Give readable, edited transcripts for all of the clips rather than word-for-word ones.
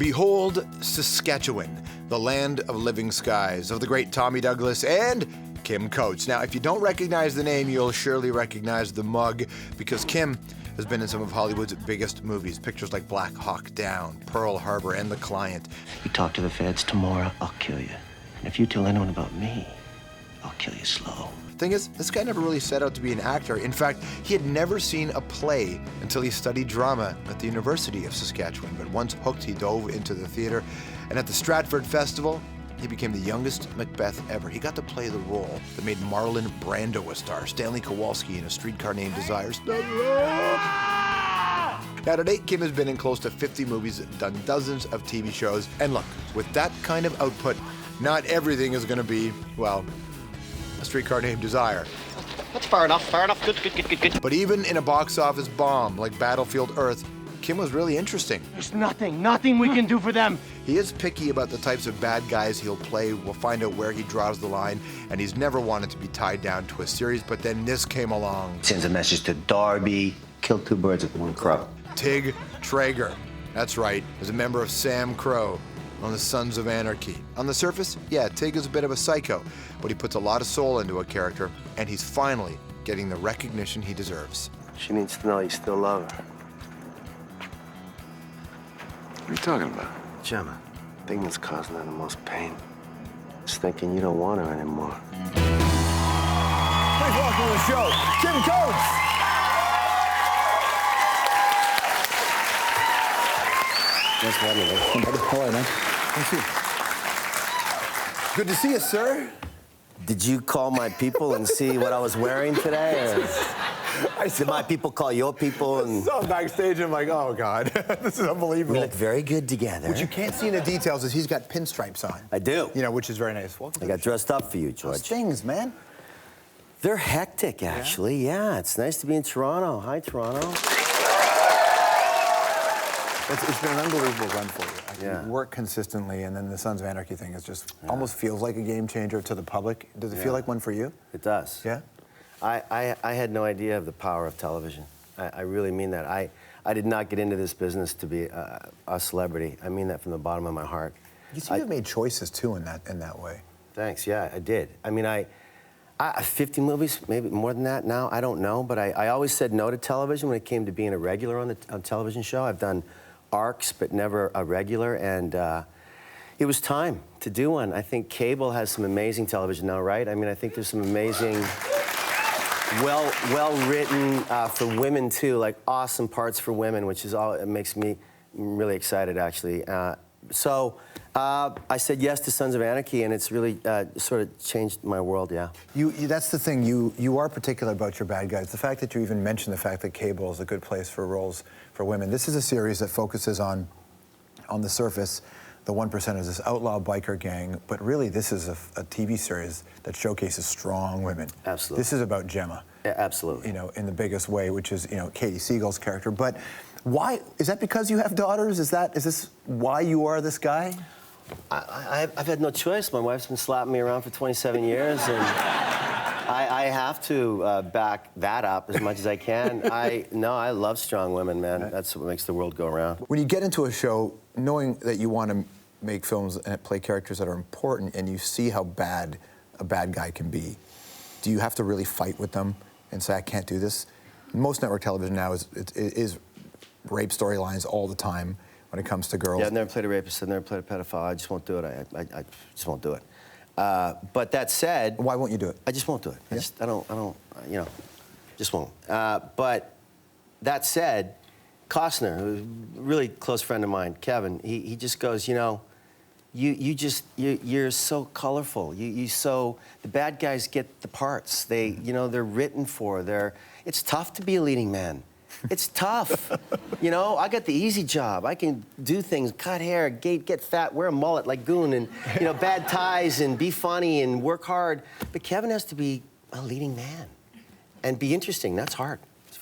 Behold Saskatchewan, the land of living skies, of the great Tommy Douglas and Kim Coates. Now, if you don't recognize the name, you'll surely recognize the mug, because Kim has been in some of Hollywood's biggest movies, pictures like Black Hawk Down, Pearl Harbor, and The Client. You talk to the feds tomorrow, I'll kill you. And if you tell anyone about me, I'll kill you slow. Thing is, this guy never really set out to be an actor. In fact, he had never seen a play until he studied drama at the University of Saskatchewan. But once hooked, he dove into the theater. And at the Stratford Festival, he became the youngest Macbeth ever. He got to play the role that made Marlon Brando a star, Stanley Kowalski in A Streetcar Named Desire. Now, to date, Kim has been in close to 50 movies, done dozens of TV shows. And look, with that kind of output, not everything is going to be, well, A Streetcar Named Desire. That's fair enough, good. But even in a box office bomb like Battlefield Earth, Kim was really interesting. There's nothing we can do for them. He is picky about the types of bad guys he'll play. We'll find out where he draws the line, and he's never wanted to be tied down to a series, but then this came along. Sends a message to Darby, kill two birds with one crow. Tig Traeger. That's right, as a member of Sam Crow on the Sons of Anarchy. On the surface, yeah, Tig is a bit of a psycho, but he puts a lot of soul into a character, and he's finally getting the recognition he deserves. She needs to know you still love her. What are you talking about? Gemma, the thing that's causing her the most pain is thinking you don't want her anymore. Please welcome to the show, Kim Coates. Nice to have you, man. Hello, man. Thank you. Good to see you, sir. Did you call my people and see what I was wearing today? Did my people call your people? And I saw him backstage, and I'm like, oh, God, this is unbelievable. we look very good together. What you can't see in the details is he's got pinstripes on. I do. You know, which is very nice. Welcome I got dressed up for you, George. Those things, man. They're hectic, actually. Yeah, it's nice to be in Toronto. Hi, Toronto. It's been an unbelievable run for you. Yeah. You work consistently, and then the Sons of Anarchy thing is just almost feels like a game changer to the public. Does it feel like one for you? It does. Yeah? I had no idea of the power of television. I really mean that. I did not get into this business to be a celebrity. I mean that from the bottom of my heart. You seem to have made choices, too, in that way. Thanks, yeah, I did. I mean, 50 movies, maybe more than that now, I don't know, but I always said no to television when it came to being a regular on a television show. I've done arcs, but never a regular, and it was time to do one. I think cable has some amazing television now, right? I mean, I think there's some amazing, well-written for women, too, like awesome parts for women, which is all, it makes me really excited, actually. So I said yes to Sons of Anarchy, and it's really sort of changed my world, yeah. That's the thing, you are particular about your bad guys. The fact that you even mentioned the fact that cable is a good place for roles for women. This is a series that focuses on the surface, the 1%ers, this outlaw biker gang, but really this is a TV series that showcases strong women. Absolutely. This is about Gemma. Yeah, absolutely. You know, in the biggest way, which is, you know, Katie Siegel's character. But why, is that because you have daughters? Is this why you are this guy? I've had no choice. My wife's been slapping me around for 27 years, and I have to back that up as much as I can. I love strong women, man. That's what makes the world go around. When you get into a show, knowing that you want to make films and play characters that are important, and you see how bad a bad guy can be, do you have to really fight with them and say, I can't do this? Most network television now is rape storylines all the time when it comes to girls. Yeah, I've never played a rapist. I've never played a pedophile. I just won't do it. I just won't do it. But that said... Why won't you do it? I just won't do it. Yeah? I don't, you know, just won't. But that said, Costner, who's a really close friend of mine, Kevin, he just goes, you know, you're so colorful. The bad guys get the parts. You know, they're written for. It's tough to be a leading man. It's tough. You know, I got the easy job. I can do things, cut hair, get fat, wear a mullet like Goon, and, you know, bad ties, and be funny, and work hard. But Kevin has to be a leading man and be interesting. That's hard,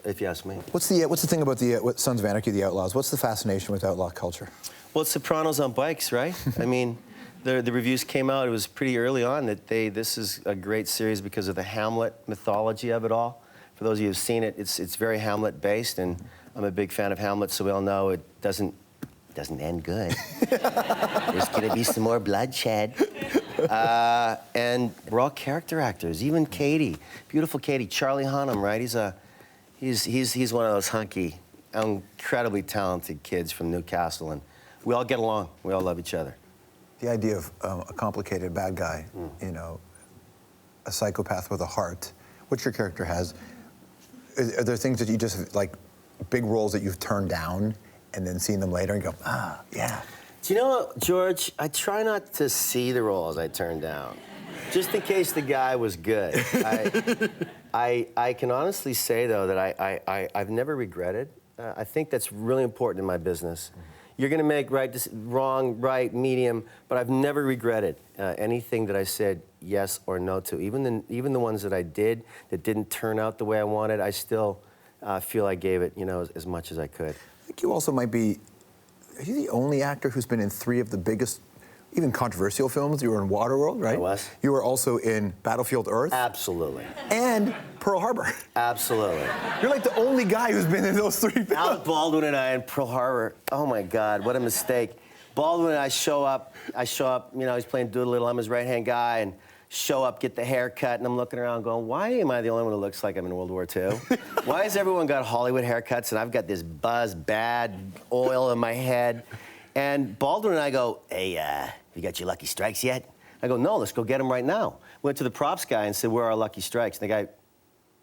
if you ask me. What's the thing about the Sons of Anarchy, the Outlaws? What's the fascination with outlaw culture? Well, it's Sopranos on bikes, right? I mean, the reviews came out, it was pretty early on that this is a great series because of the Hamlet mythology of it all. For those of you who've seen it, it's very Hamlet-based, and I'm a big fan of Hamlet, so we all know it doesn't doesn't end good. There's gonna be some more bloodshed. And we're all character actors. Even Katie, beautiful Katie, Charlie Hunnam, right? He's one of those hunky, incredibly talented kids from Newcastle, and we all get along. We all love each other. The idea of a complicated bad guy, you know, a psychopath with a heart, which your character has. Are there things that you just, like, big roles that you've turned down and then seen them later and go, ah, yeah. Do you know what, George? I try not to see the roles I turn down, just in case the guy was good. I can honestly say, though, that I've never regretted. I think that's really important in my business. You're going to make wrong, right, medium, but I've never regretted anything that I said yes or no to. Even the ones that I did that didn't turn out the way I wanted, I still feel I gave it, you know, as much as I could. I think you also might be, are you the only actor who's been in 3 of the biggest, even controversial films? You were in Waterworld, right? I was. You were also in Battlefield Earth. Absolutely. And Pearl Harbor. Absolutely. You're like the only guy who's been in those 3 films. Alec Baldwin and I in Pearl Harbor. Oh my God, what a mistake. Baldwin and I show up, you know, he's playing Doolittle, I'm his right-hand guy, and show up, get the haircut, and I'm looking around going, why am I the only one who looks like I'm in World War II? Why has everyone got Hollywood haircuts and I've got this bad oil in my head? And Baldwin and I go, hey, you got your Lucky Strikes yet? I go, no, let's go get them right now. Went to the props guy and said, where are our Lucky Strikes? And the guy,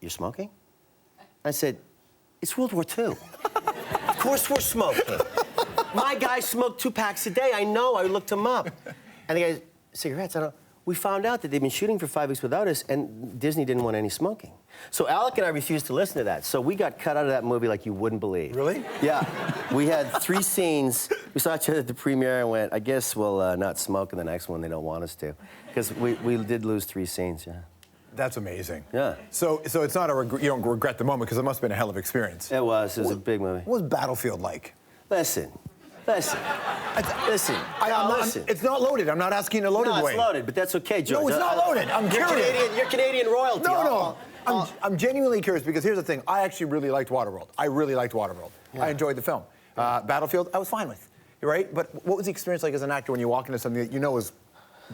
you're smoking? I said, it's World War II. Of course we're smoking. My guy smoked 2 packs a day. I know, I looked him up. And the guy, cigarettes, I don't. We found out that they've been shooting for 5 weeks without us, and Disney didn't want any smoking. So Alec and I refused to listen to that. So we got cut out of that movie like you wouldn't believe. Really? Yeah. We had 3 scenes. We saw each other at the premiere and went, I guess we'll not smoke in the next one. They don't want us to. Because we did lose 3 scenes, yeah. That's amazing. Yeah. So it's not you don't regret the moment, because it must have been a hell of an experience. It was a big movie. What was Battlefield like? Listen. Listen. It's not loaded. I'm not asking you to load it away. No, it's loaded, but that's okay, George. No, it's not loaded. I'm curious. You're Canadian royalty. No. I'm genuinely curious, because here's the thing. I actually really liked Waterworld. I really liked Waterworld. Yeah. I enjoyed the film. Battlefield, I was fine with. Right? But what was the experience like as an actor when you walk into something that you know is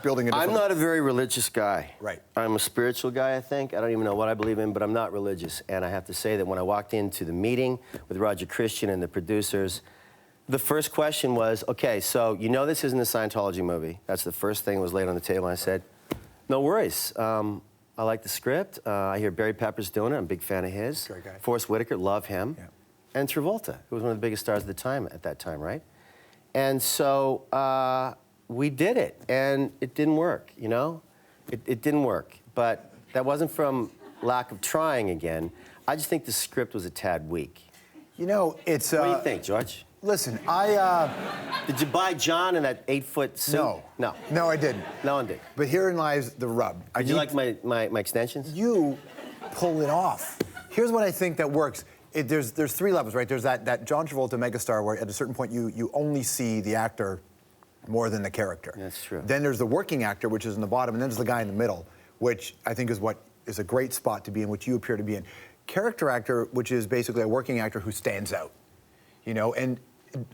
building a different... I'm not a very religious guy. Right. I'm a spiritual guy, I think. I don't even know what I believe in, but I'm not religious. And I have to say that when I walked into the meeting with Roger Christian and the producers, the first question was, okay, so you know this isn't a Scientology movie. That's the first thing that was laid on the table. I said, no worries. I like the script. I hear Barry Pepper's doing it. I'm a big fan of his. Great guy. Forrest Whitaker, love him. Yeah. And Travolta, who was one of the biggest stars at that time, right? And so we did it, and it didn't work, you know? It didn't work. But that wasn't from lack of trying again. I just think the script was a tad weak. You know, it's... What do you think, George? Listen, Did you buy John in that 8-foot suit? No. No. No, I didn't. No one did. But herein lies the rub. Did you like my extensions? You pull it off. Here's what I think that works. There's 3 levels, right? There's that John Travolta megastar where at a certain point you only see the actor more than the character. That's true. Then there's the working actor, which is in the bottom, and then there's the guy in the middle, which I think is what is a great spot to be in, which you appear to be in. Character actor, which is basically a working actor who stands out, you know? And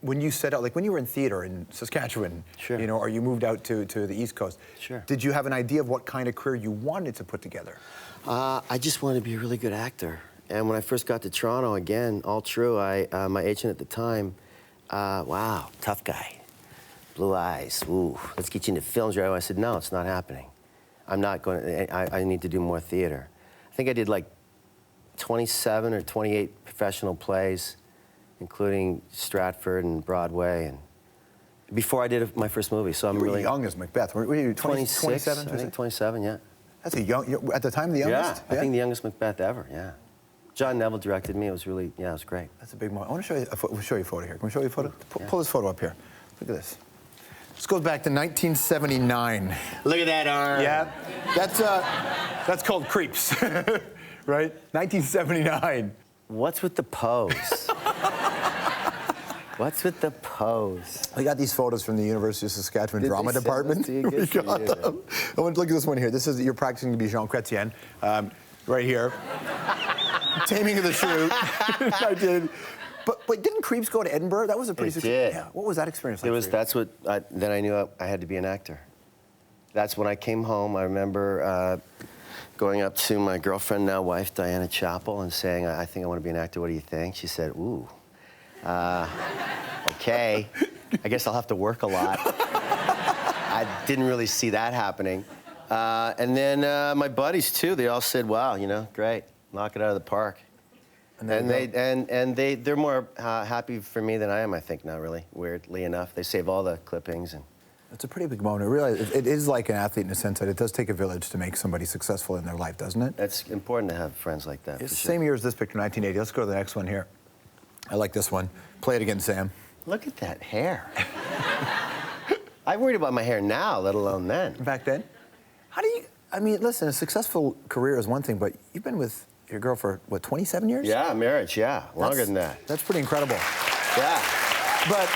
when you set out, like when you were in theater in Saskatchewan, sure, you know, or you moved out to the East Coast, sure, did you have an idea of what kind of career you wanted to put together? I just wanted to be a really good actor. And when I first got to Toronto, again, all true, my agent at the time, wow, tough guy, blue eyes, ooh, let's get you into films right away. I said, no, it's not happening. I'm not going to, I need to do more theater. I think I did like 27 or 28 professional plays, including Stratford and Broadway, and before I did my first movie. So I'm really young as Macbeth. Were you 26? 27? I think 27, yeah. That's a young, at the time, the youngest? Yeah, I think the youngest Macbeth ever, yeah. John Neville directed me. It was really, yeah, it was great. That's a big moment. I want to show you we'll show you a photo here. Can we show you a photo? Pull this photo up here. Look at this. This goes back to 1979. Look at that arm. Yeah, that's called Creeps, right? 1979. What's with the pose? What's with the pose? We got these photos from the University of Saskatchewan Drama Department. We got them. I want to look at this one here. This is, you're practicing to be Jean Chrétien, right here. Taming of the Shrew. I did. But didn't Creeps go to Edinburgh? That was a pretty did. Yeah. What was that experience like? Then I knew I had to be an actor. That's when I came home. I remember going up to my girlfriend, now wife, Diana Chappell, and saying, I think I want to be an actor. What do you think? She said, ooh, okay. I guess I'll have to work a lot. I didn't really see that happening. And then my buddies, too, they all said, wow, you know, great. Knock it out of the park. And they're more happy for me than I am, I think, now, really, weirdly enough. They save all the clippings. And it's a pretty big moment. I realize it is like an athlete in the sense that it does take a village to make somebody successful in their life, doesn't it? It's important to have friends like that. It's the same year as this picture, 1980. Let's go to the next one here. I like this one. Play it again, Sam. Look at that hair. I worried about my hair now, let alone then. Back then? How do you, I mean, listen, a successful career is one thing, but you've been with your girl for, what, 27 years? Yeah, marriage, yeah. Longer than that. That's pretty incredible. Yeah. But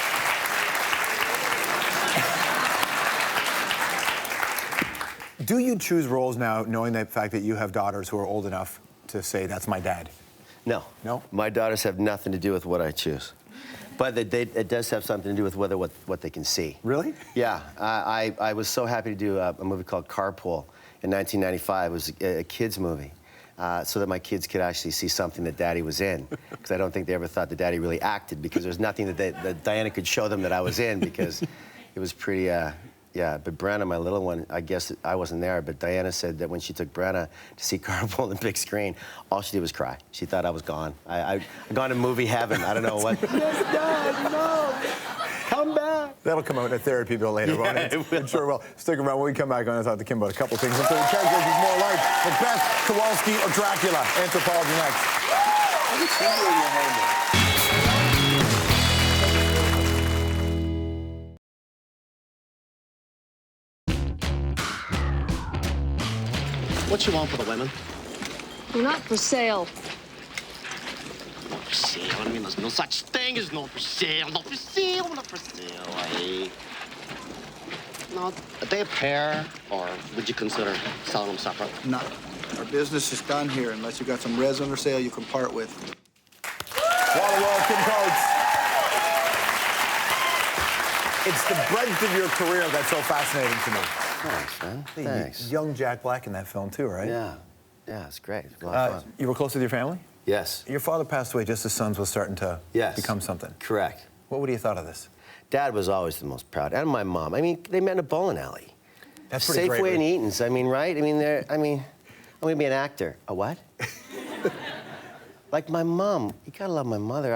do you choose roles now knowing the fact that you have daughters who are old enough to say, that's my dad? No. No? My daughters have nothing to do with what I choose. But it does have something to do with what they can see. Really? Yeah. I was so happy to do a movie called Carpool in 1995. It was a kid's movie. So that my kids could actually see something that Daddy was in. Because I don't think they ever thought that Daddy really acted, because there's nothing that Diana could show them that I was in, because it was pretty, yeah. But Brenna, my little one, I guess I wasn't there, but Diana said that when she took Brenna to see Carpool on the big screen, all she did was cry. She thought I was gone. I'd gone to movie heaven. I don't know what. Yes, Dad, no. Come back. That'll come out in a therapy bill later, won't it? It will. It sure will. Stick around. When we come back, I'm going to talk to Kim about a couple things. Including characters is more like Macbeth, Kowalski, or Dracula. Anthropology next. What you want for the women? We're not for sale. Not for sale. I mean, there's no such thing as not for sale. Not for sale. Not for sale. Eh? Now, are they a pair, or would you consider selling them separate? No. Our business is done here unless you got some resin for sale you can part with. Wall-to-wall, Kim Coates. It's the breadth of your career that's so fascinating to me. Thanks, man. Thanks. Young Jack Black in that film, too, right? Yeah. Yeah, it's great. It's a lot of fun. You were close with your family? Yes. Your father passed away just as Sons was starting to become something. Correct. What would you have thought of this? Dad was always the most proud, and my mom. I mean, they met in a bowling alley. That's pretty great. Safeway and Eaton's. I mean, right? I mean, I'm gonna be an actor. A what? Like my mom. You gotta love my mother.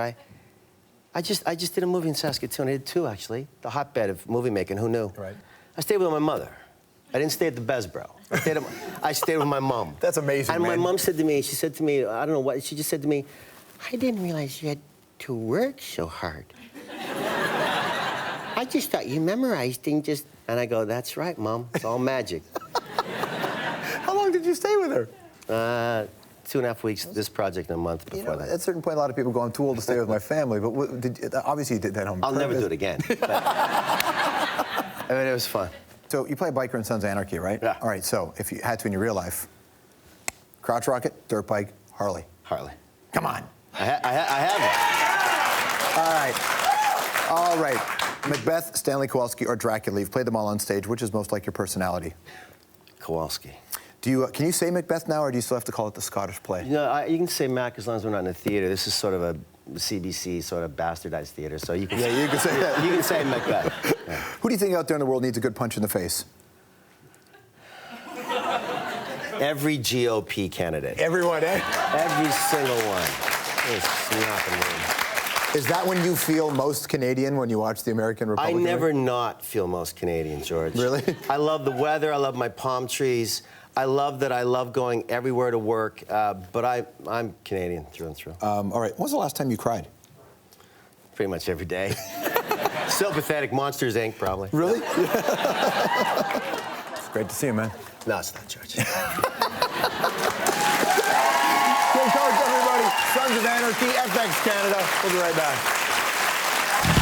I just did a movie in Saskatoon. I did two, actually. The hotbed of movie making. Who knew? Right. I stayed with my mother. I didn't stay at the Besbro. I stayed with my mom. That's amazing, And man. my mom said to me, she said to me, I don't know what, she just said to me, I didn't realize you had to work so hard. I just thought you memorized and just... And I go, that's right, Mom. It's all magic. How long did you stay with her? 2.5 weeks, this project, and a month before that. At a certain point, a lot of people go, I'm too old to stay with my family, but obviously you did that on I'll purpose. never do it again. But, I mean, it was fun. So you play a biker in Sons of Anarchy, right? Yeah. All right, so if you had to in your real life, crotch rocket, dirt bike, Harley. Harley. Come on. I have it. All right. Macbeth, Stanley Kowalski, or Dracula. You've played them all on stage. Which is most like your personality? Kowalski. Can you say Macbeth now, or do you still have to call it the Scottish play? You know, you can say Mac as long as we're not in the theater. This is sort of a CBC sort of bastardized theater, so you can. Yeah, you can say that. You can say Macbeth. Yeah. Who do you think out there in the world needs a good punch in the face? Every GOP candidate. Everyone, eh? Every single one. It's not the moon. Is that when you feel most Canadian, when you watch the American I Republican? never not feel most Canadian, George. Really? I love the weather. I love my palm trees. I love that I love going everywhere to work, but I'm Canadian through and through. All right. When was the last time you cried? Pretty much every day. Still pathetic. Monsters, Inc., probably. Really? It's great to see you, man. No, it's not, George. Good coach, everybody. Sons of Anarchy, FX Canada. We'll be right back.